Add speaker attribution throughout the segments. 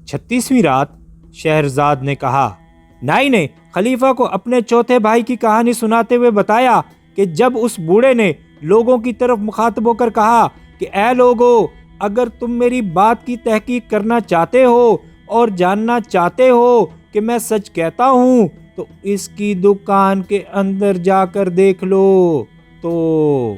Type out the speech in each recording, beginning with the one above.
Speaker 1: 36ویں رات شہرزاد نے کہا۔ نائی نے خلیفہ کو اپنے چوتھے بھائی کی کہانی سناتے ہوئے بتایا کہ جب اس بوڑھے نے لوگوں کی طرف مخاطب ہو کر کہا کہ اے لوگو، اگر تم میری بات کی تحقیق کرنا چاہتے ہو اور جاننا چاہتے ہو کہ میں سچ کہتا ہوں تو اس کی دکان کے اندر جا کر دیکھ لو۔ تو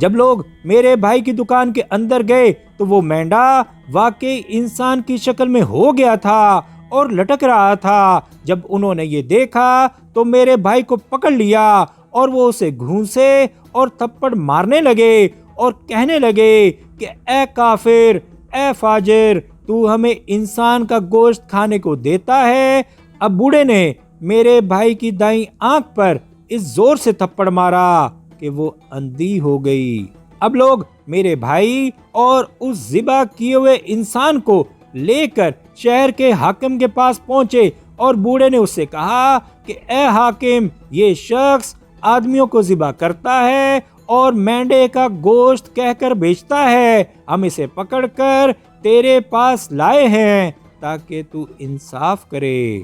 Speaker 1: جب لوگ میرے بھائی کی دکان کے اندر گئے تو وہ مینڈا واقعی انسان کی شکل میں ہو گیا تھا اور لٹک رہا تھا۔ جب انہوں نے یہ دیکھا تو میرے بھائی کو پکڑ لیا اور وہ اسے گھونسے اور تھپڑ مارنے لگے اور کہنے لگے کہ اے کافر، اے فاجر، تو ہمیں انسان کا گوشت کھانے کو دیتا ہے۔ اب بوڑھے نے میرے بھائی کی دائیں آنکھ پر اس زور سے تھپڑ مارا کہ وہ اندھی ہو گئی۔ اب لوگ میرے بھائی اور اس ذبح کیے ہوئے انسان کو لے کر شہر کے حاکم کے پاس پہنچے اور بوڑھے نے اس سے کہا کہ اے حاکم، یہ شخص آدمیوں کو ذبح کرتا ہے اور مینڈے کا گوشت کہہ کر بیچتا ہے۔ ہم اسے پکڑ کر تیرے پاس لائے ہیں تاکہ تو انصاف کرے۔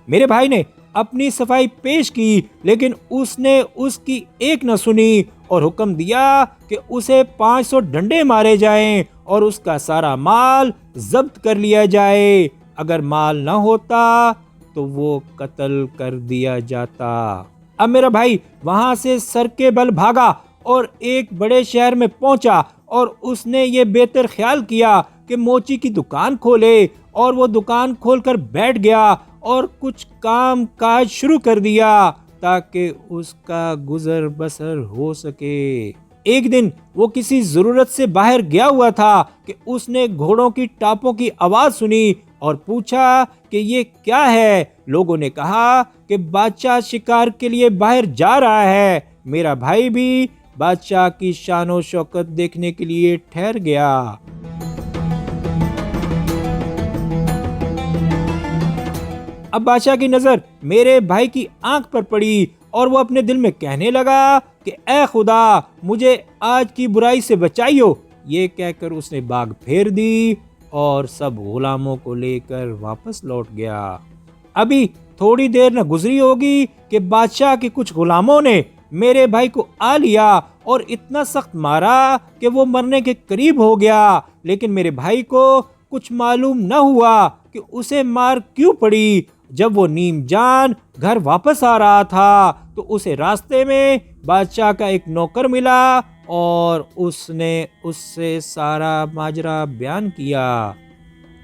Speaker 1: میرے بھائی نے اپنی صفائی پیش کی، لیکن اس نے اس کی ایک نہ سنی اور حکم دیا کہ اسے 500 ڈنڈے مارے جائیں اور اس کا سارا مال ضبط کر لیا جائے۔ اگر مال نہ ہوتا تو وہ قتل کر دیا جاتا۔ اب میرا بھائی وہاں سے سر کے بل بھاگا اور ایک بڑے شہر میں پہنچا اور اس نے یہ بہتر خیال کیا کہ موچی کی دکان کھولے، اور وہ دکان کھول کر بیٹھ گیا اور کچھ کام کاج شروع کر دیا تاکہ اس کا گزر بسر ہو سکے۔ ایک دن وہ کسی ضرورت سے باہر گیا ہوا تھا کہ اس نے گھوڑوں کی ٹاپوں کی آواز سنی اور پوچھا کہ یہ کیا ہے۔ لوگوں نے کہا کہ بادشاہ شکار کے لیے باہر جا رہا ہے۔ میرا بھائی بھی بادشاہ کی شان و شوکت دیکھنے کے لیے ٹھہر گیا۔ اب بادشاہ کی نظر میرے بھائی کی آنکھ پر پڑی اور وہ اپنے دل میں کہنے لگا کہ اے خدا، مجھے آج کی برائی سے بچائیو۔ یہ کہہ کر اس نے باگ پھیر دی اور سب غلاموں کو لے کر واپس لوٹ گیا۔ ابھی تھوڑی دیر نہ گزری ہوگی کہ بادشاہ کے کچھ غلاموں نے میرے بھائی کو آ لیا اور اتنا سخت مارا کہ وہ مرنے کے قریب ہو گیا، لیکن میرے بھائی کو کچھ معلوم نہ ہوا کہ اسے مار کیوں پڑی۔ جب وہ نیم جان گھر واپس آ رہا تھا تو اسے راستے میں بادشاہ کا ایک نوکر ملا اور اس نے اس سے سارا ماجرا بیان کیا۔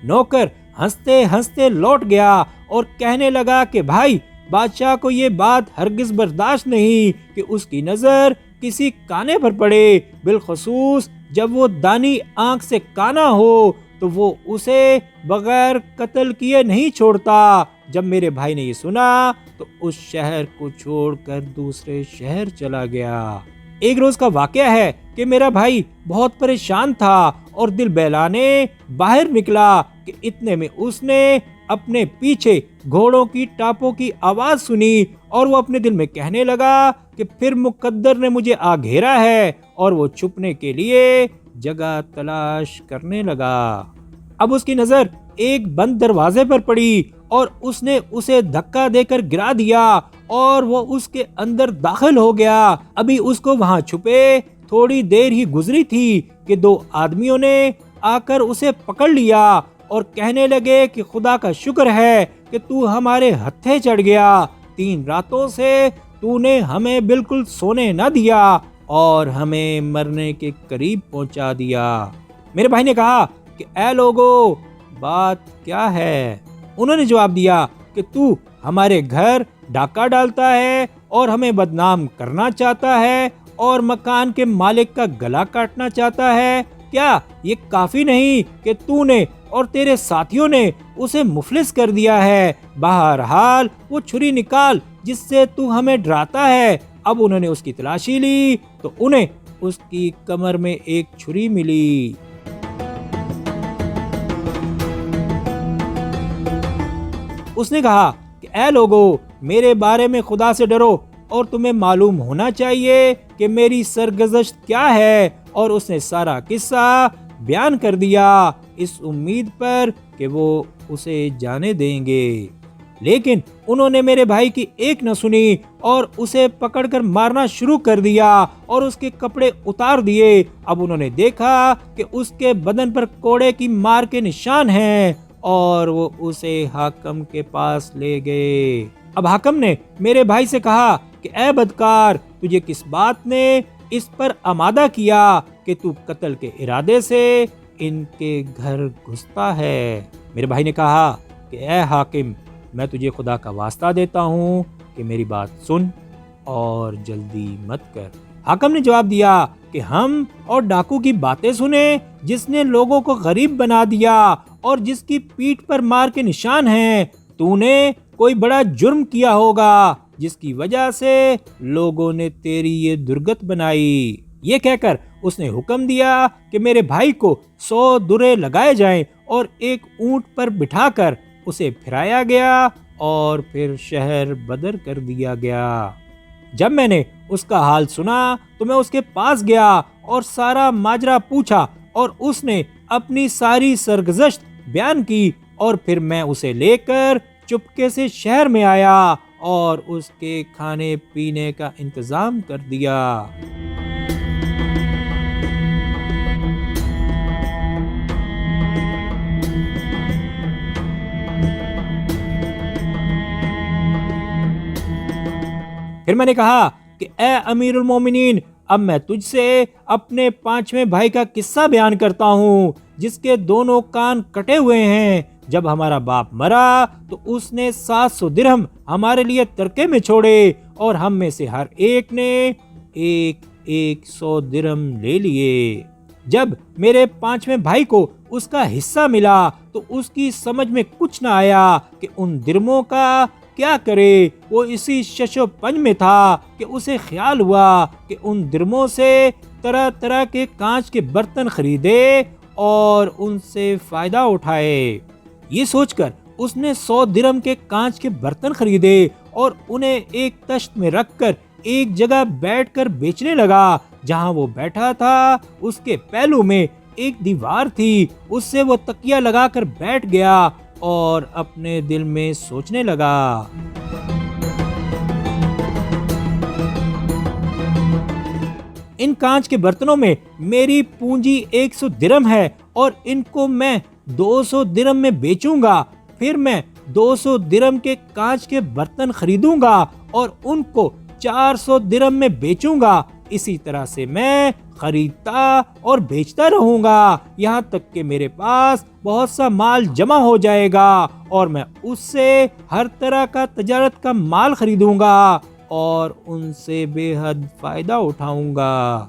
Speaker 1: نوکر ہنستے ہنستے لوٹ گیا اور کہنے لگا کہ بھائی، بادشاہ کو یہ بات ہرگز برداشت نہیں کہ اس کی نظر کسی کانے پر پڑے، بالخصوص جب وہ دانی آنکھ سے کانا ہو تو وہ اسے بغیر قتل کیے نہیں چھوڑتا۔ جب میرے بھائی نے یہ سنا تو اس شہر کو چھوڑ کر دوسرے شہر چلا گیا۔ ایک روز کا واقعہ ہے کہ میرا بھائی بہت پریشان تھا اور دل بہلانے باہر نکلا کہ اتنے میں اس نے اپنے پیچھے گھوڑوں کی ٹاپوں کی آواز سنی اور وہ اپنے دل میں کہنے لگا کہ پھر مقدر نے مجھے آ گھیرا ہے، اور وہ چھپنے کے لیے جگہ تلاش کرنے لگا۔ اب اس کی نظر ایک بند دروازے پر پڑی اور اس نے اسے دھکا دے کر گرا دیا اور وہ اس کے اندر داخل ہو گیا۔ ابھی اس کو وہاں چھپے تھوڑی دیر ہی گزری تھی کہ 2 آدمیوں نے آ کر اسے پکڑ لیا اور کہنے لگے کہ خدا کا شکر ہے کہ تو ہمارے ہتھے چڑھ گیا۔ 3 راتوں سے تو نے ہمیں بالکل سونے نہ دیا اور ہمیں مرنے کے قریب پہنچا دیا۔ میرے بھائی نے کہا کہ اے لوگو، بات کیا ہے؟ انہوں نے جواب دیا کہ تو ہمارے گھر ڈاکہ ڈالتا ہے اور ہمیں بدنام کرنا چاہتا ہے اور مکان کے مالک کا گلا کاٹنا چاہتا ہے۔ کیا یہ کافی نہیں کہ تو نے اور تیرے ساتھیوں نے اسے مفلس کر دیا ہے؟ بہرحال وہ چھری نکال جس سے تو ہمیں ڈراتا ہے۔ اب انہوں نے اس کی تلاشی لی تو انہیں اس کی کمر میں ایک چھری ملی۔ اس نے کہا کہ اے لوگو میرے بارے میں خدا سے ڈرو اور تمہیں معلوم ہونا چاہیے کہ میری سرگزشت کیا ہے. اور اس نے سارا قصہ بیان کر دیا اس امید پر کہ وہ اسے جانے دیں گے. لیکن انہوں نے میرے بھائی کی ایک نہ سنی اور اسے پکڑ کر مارنا شروع کر دیا اور اس کے کپڑے اتار دیے. اب انہوں نے دیکھا کہ اس کے بدن پر کوڑے کی مار کے نشان ہیں اور وہ اسے حاکم کے پاس لے گئے. اب حاکم نے میرے بھائی سے کہا کہ اے بدکار تجھے کس بات نے اس پر آمادہ کیا کہ تو قتل کے ارادے سے ان کے گھر گھستا ہے. میرے بھائی نے کہا کہ اے حاکم میں تجھے خدا کا واسطہ دیتا ہوں کہ میری بات سن اور جلدی مت کر. حاکم نے جواب دیا کہ ہم اور ڈاکو کی باتیں سنیں جس نے لوگوں کو غریب بنا دیا اور جس کی پیٹھ پر مار کے نشان ہیں. تو نے کوئی بڑا جرم کیا ہوگا جس کی وجہ سے لوگوں نے تیری یہ درگت بنائی. یہ کہہ کر اس نے حکم دیا کہ میرے بھائی کو 100 درے لگائے جائیں اور ایک اونٹ پر بٹھا کر اسے پھرایا گیا اور پھر شہر بدر کر دیا گیا. جب میں نے اس کا حال سنا تو میں اس کے پاس گیا اور سارا ماجرا پوچھا اور اس نے اپنی ساری سرگزشت بیان کی. اور پھر میں اسے لے کر چپکے سے شہر میں آیا اور اس کے کھانے پینے کا انتظام کر دیا. پھر میں نے کہا کہ اے امیر المومنین اب میں تجھ سے اپنے 5ویں بھائی کا قصہ بیان کرتا ہوں جس کے دونوں کان کٹے ہوئے ہیں. جب ہمارا باپ مرا تو اس نے 700 درہم ہمارے لیے ترکے میں چھوڑے اور ہم میں سے ہر ایک نے 100 درہم لے لیے. جب میرے 5ویں بھائی کو اس کا حصہ ملا تو اس کی سمجھ میں کچھ نہ آیا کہ ان درموں کا کیا کرے. وہ اسی شش و پنج میں تھا کہ اسے خیال ہوا کہ ان درموں سے طرح طرح کے کانچ کے برتن خریدے اور ان سے فائدہ اٹھائے. یہ سوچ کر اس نے 100 درہم کے کانچ کے برتن خریدے اور انہیں ایک تشت میں رکھ کر ایک جگہ بیٹھ کر بیچنے لگا. جہاں وہ بیٹھا تھا اس کے پہلو میں ایک دیوار تھی. اس سے وہ تکیہ لگا کر بیٹھ گیا اور اپنے دل میں سوچنے لگا. ان کانچ کے برتنوں میں میری پونجی 100 درہم ہے اور ان کو میں 200 درہم میں بیچوں گا. پھر میں 200 درہم کے کانچ کے برتن خریدوں گا اور ان کو 400 درہم میں بیچوں گا. اسی طرح سے میں خریدتا اور بیچتا رہوں گا یہاں تک کہ میرے پاس بہت سا مال جمع ہو جائے گا اور میں اس سے ہر طرح کا تجارت کا مال خریدوں گا اور ان سے بے حد فائدہ اٹھاؤں گا.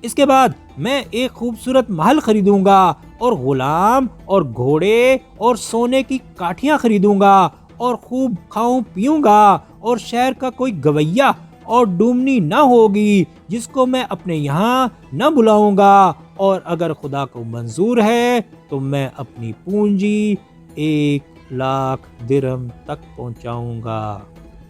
Speaker 1: اس کے بعد میں ایک خوبصورت محل خریدوں گا اور غلام اور گھوڑے اور سونے کی کاٹھیاں خریدوں گا اور خوب کھاؤں پیوں گا اور شہر کا کوئی گویہ اور ڈومنی نہ ہوگی جس کو میں اپنے یہاں نہ بلاؤں گا. اور اگر خدا کو منظور ہے تو میں اپنی پونجی 1,00,000 درہم تک پہنچاؤں گا.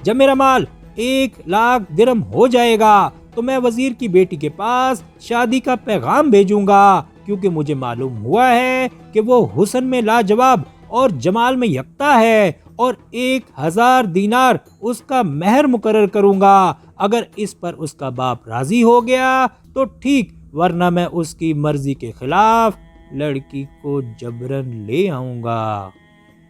Speaker 1: جب میرا مال 1,00,000 درہم ہو جائے گا تو میں وزیر کی بیٹی کے پاس شادی کا پیغام بھیجوں گا کیونکہ مجھے معلوم ہوا ہے کہ وہ حسن میں لاجواب اور جمال میں یکتا ہے اور 1,000 دینار اس کا مہر مقرر کروں گا. اگر اس پر اس کا باپ راضی ہو گیا تو ٹھیک ورنہ میں اس کی مرضی کے خلاف لڑکی کو جبرن لے آؤں گا.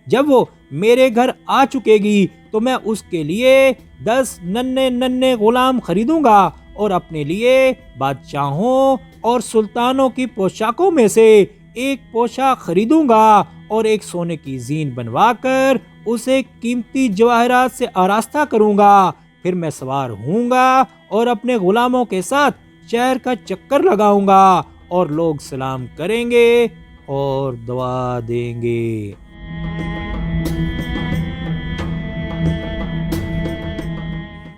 Speaker 1: جب وہ میرے گھر آ چکے گی تو میں اس کے لیے 10 ننھے غلام خریدوں گا اور اپنے لیے بادشاہوں اور سلطانوں کی پوشاکوں میں سے ایک پوشاک خریدوں گا اور ایک سونے کی زین بنوا کر اسے قیمتی جواہرات سے آراستہ کروں گا. پھر میں سوار ہوں گا اور اپنے غلاموں کے ساتھ شہر کا چکر لگاؤں گا اور لوگ سلام کریں گے اور دعا دیں گے.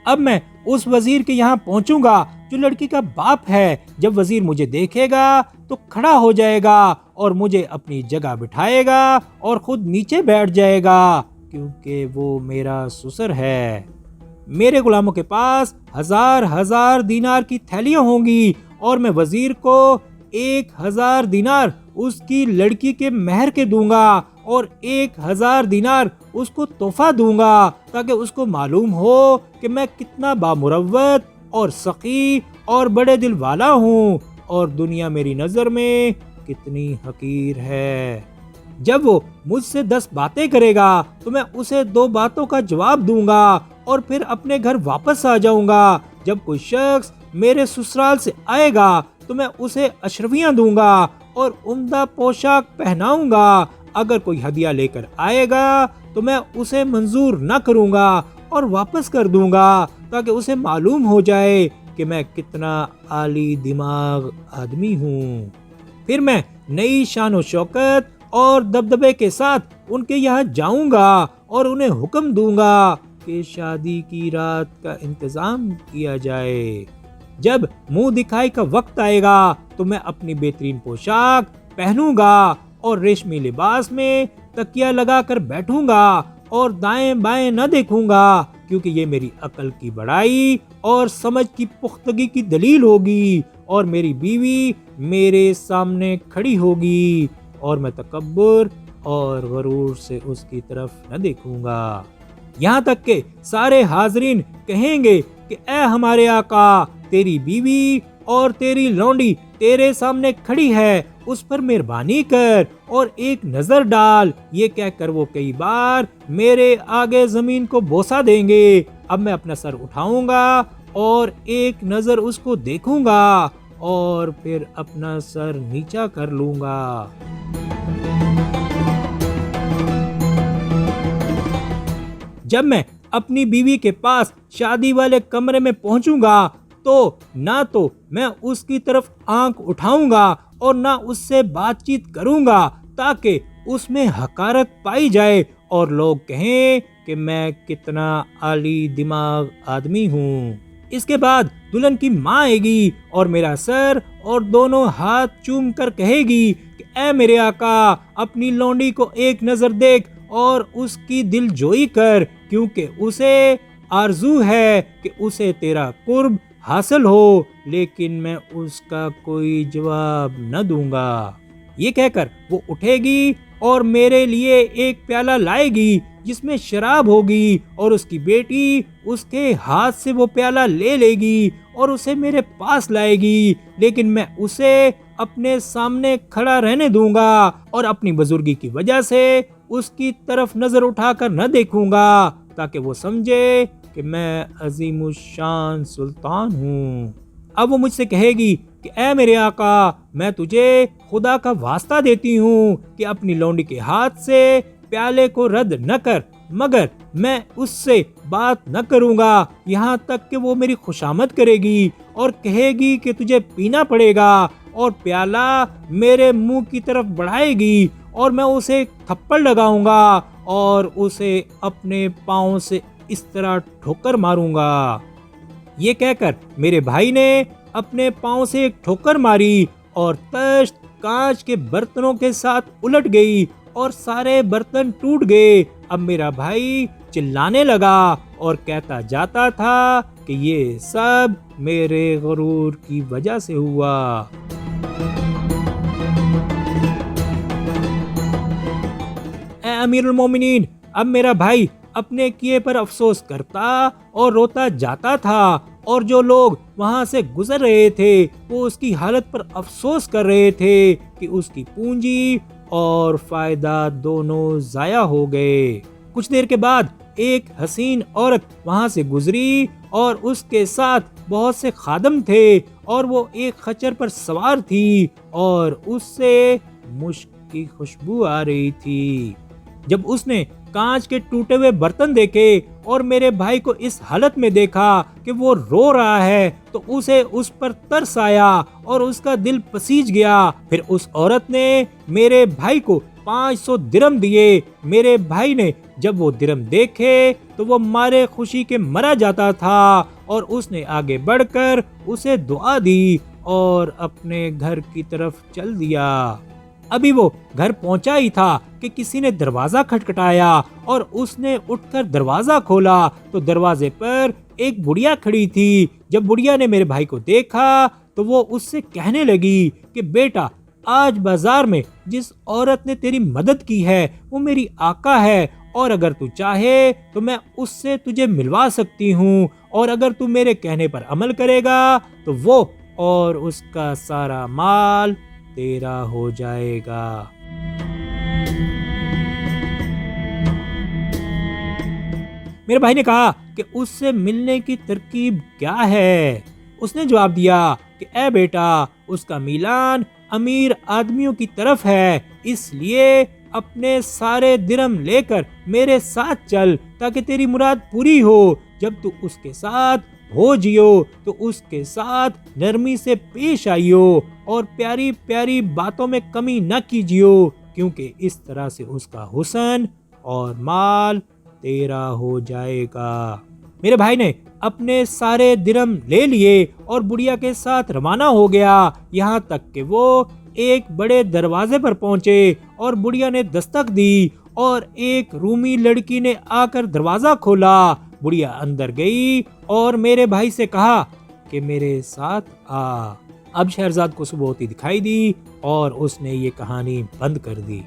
Speaker 1: اب میں اس وزیر کے یہاں پہنچوں گا جو لڑکی کا باپ ہے. جب وزیر مجھے دیکھے گا تو کھڑا ہو جائے گا اور مجھے اپنی جگہ بٹھائے گا اور خود نیچے بیٹھ جائے گا کیونکہ وہ میرا سسر ہے۔ میرے غلاموں کے پاس ہزار ہزار دینار کی تھیلیاں ہوں گی اور میں وزیر کو 1000 دینار اس کی لڑکی کے مہر کے دوں گا اور 1000 دینار اس کو تحفہ دوں گا، تاکہ اس کو معلوم ہو کہ میں کتنا بامروت اور سخی اور بڑے دل والا ہوں اور دنیا میری نظر میں کتنی حقیر ہے۔ جب وہ مجھ سے 10 باتیں کرے گا تو میں اسے 2 باتوں کا جواب دوں گا اور پھر اپنے گھر واپس آ جاؤں گا۔ جب کوئی شخص میرے سسرال سے آئے گا تو میں اسے اشرفیاں دوں گا اور عمدہ پوشاک پہناؤں گا۔ اگر کوئی ہدیہ لے کر آئے گا تو میں اسے منظور نہ کروں گا اور واپس کر دوں گا، تاکہ اسے معلوم ہو جائے کہ میں کتنا عالی دماغ آدمی ہوں۔ پھر میں نئی شان و شوکت اور دبدبے کے ساتھ ان کے یہاں جاؤں گا اور انہیں حکم دوں گا کہ شادی کی رات کا انتظام کیا جائے۔ جب منہ دکھائی کا وقت آئے گا تو میں اپنی بہترین پوشاک پہنوں گا اور ریشمی لباس میں تکیہ لگا کر بیٹھوں گا اور دائیں بائیں نہ دیکھوں گا، کیونکہ یہ میری عقل کی بڑائی اور سمجھ کی پختگی کی دلیل ہوگی، اور میری بیوی میرے سامنے کھڑی ہوگی اور میں تکبر اور غرور سے اس کی طرف نہ دیکھوں گا، یہاں تک کہ سارے حاضرین کہیں گے کہ اے ہمارے آقا، تیری بیوی اور تیری لونڈی تیرے سامنے کھڑی ہے، اس پر مہربانی کر اور ایک نظر ڈال۔ یہ کہہ کر وہ کئی بار میرے آگے زمین کو بوسہ دیں گے۔ اب میں اپنا سر اٹھاؤں گا اور ایک نظر اس کو دیکھوں گا اور پھر اپنا سر نیچا کر لوں گا۔ جب میں اپنی بیوی کے پاس شادی والے کمرے میں پہنچوں گا تو نہ تو میں اس کی طرف آنکھ اٹھاؤں گا اور نہ اس سے بات چیت کروں گا، تاکہ اس میں حقارت پائی جائے اور لوگ کہیں کہ میں کتنا عالی دماغ آدمی ہوں۔ اس کے بعد دلہن کی ماں آئے گی اور میرا سر اور دونوں ہاتھ چوم کر کہے گی کہ اے میرے آقا، اپنی لونڈی کو ایک نظر دیکھ اور اس کی دل جوئی کر، کیونکہ اسے آرزو ہے کہ اسے تیرا قرب حاصل ہو، لیکن میں اس کا کوئی جواب نہ دوں گا۔ یہ کہہ کر وہ اٹھے گی اور میرے لیے ایک پیالہ لائے گی جس میں شراب ہوگی، اور اس کی بیٹی اس کے ہاتھ سے وہ پیالہ لے لے گی اور اسے میرے پاس لائے گی، لیکن میں اسے اپنے سامنے کھڑا رہنے دوں گا اور اپنی بزرگی کی وجہ سے اس کی طرف نظر اٹھا کر نہ دیکھوں گا، تاکہ وہ سمجھے کہ میں عظیم الشان سلطان ہوں۔ اب وہ مجھ سے کہے گی کہ اے میرے آقا، میں تجھے خدا کا واسطہ دیتی ہوں کہ اپنی لونڈی کے ہاتھ سے پیالے کو رد نہ کر، مگر میں اس سے بات نہ کروں گا یہاں تک کہ وہ میری خوشامد کرے گی اور کہے گی کہ تجھے پینا پڑے گا، اور پیالہ میرے منہ کی طرف بڑھائے گی اور میں اسے تھپڑ لگاؤں گا اور اسے اپنے پاؤں سے اس طرح ٹھوکر ماروں گا۔ یہ کہہ کر میرے بھائی نے اپنے پاؤں سے ایک ٹھوکر ماری اور تشت کانچ کے برتنوں کے ساتھ الٹ گئی اور سارے برتن ٹوٹ گئے۔ اب میرا بھائی چلانے لگا اور کہتا جاتا تھا کہ یہ سب میرے غرور کی وجہ سے ہوا۔ اے امیر المومنین، اب میرا بھائی اپنے کیے پر افسوس کرتا اور روتا جاتا تھا، اور جو لوگ وہاں سے گزر رہے تھے وہ اس کی حالت پر افسوس کر رہے تھے کہ اس کی پونجی اور فائدہ دونوں ضائع ہو گئے۔ کچھ دیر کے بعد ایک حسین عورت وہاں سے گزری اور اس کے ساتھ بہت سے خادم تھے، اور وہ ایک خچر پر سوار تھی اور اس سے مشک کی خوشبو آ رہی تھی۔ جب اس نے کانچ کے ٹوٹے ہوئے برتن دیکھے اور میرے بھائی کو اس حالت میں دیکھا کہ وہ رو رہا ہے تو اسے اس پر ترس آیا اور اس کا دل پسیج گیا۔ پھر اس عورت نے میرے بھائی کو 500 درم دیے۔ میرے بھائی نے جب وہ درم دیکھے تو وہ مارے خوشی کے مرا جاتا تھا، اور اس نے آگے بڑھ کر اسے دعا دی اور اپنے گھر کی طرف چل دیا۔ ابھی وہ گھر پہنچا ہی تھا کہ کسی نے دروازہ کھٹکھٹایا اور اس نے اٹھ کر دروازہ کھولا تو دروازے پر ایک بڑھیا کھڑی تھی۔ جب بڑھیا نے میرے بھائی کو دیکھا تو وہ اس سے کہنے لگی کہ بیٹا، آج بازار میں جس عورت نے تیری مدد کی ہے وہ میری آقا ہے، اور اگر تو چاہے تو میں اس سے تجھے ملوا سکتی ہوں، اور اگر تو میرے کہنے پر عمل کرے گا تو وہ اور اس کا سارا مال تیرا ہو جائے گا۔ میرے بھائی نے کہا کہ اس سے ملنے کی ترکیب کیا ہے؟ اس نے جواب دیا کہ اے بیٹا، اس کا میلان امیر آدمیوں کی طرف ہے، اس لیے اپنے سارے درم لے کر میرے ساتھ چل تاکہ تیری مراد پوری ہو۔ جب تو اس کے ساتھ ہو جیو تو اس کے ساتھ نرمی سے پیش آئیو اور پیاری پیاری باتوں میں کمی نہ کیجیو، کیونکہ اس طرح سے اس کا حسن اور مال تیرا ہو جائے گا۔ میرے بھائی نے اپنے سارے درم لے لیے اور بڑھیا کے ساتھ روانہ ہو گیا، یہاں تک کہ وہ ایک بڑے دروازے پر پہنچے اور بڑھیا نے دستک دی اور ایک رومی لڑکی نے آ کر دروازہ کھولا۔ بڑھیا اندر گئی اور میرے بھائی سے کہا کہ میرے ساتھ آ۔ اب شہرزاد کو صبح ہوتی دکھائی دی اور اس نے یہ کہانی بند کر دی۔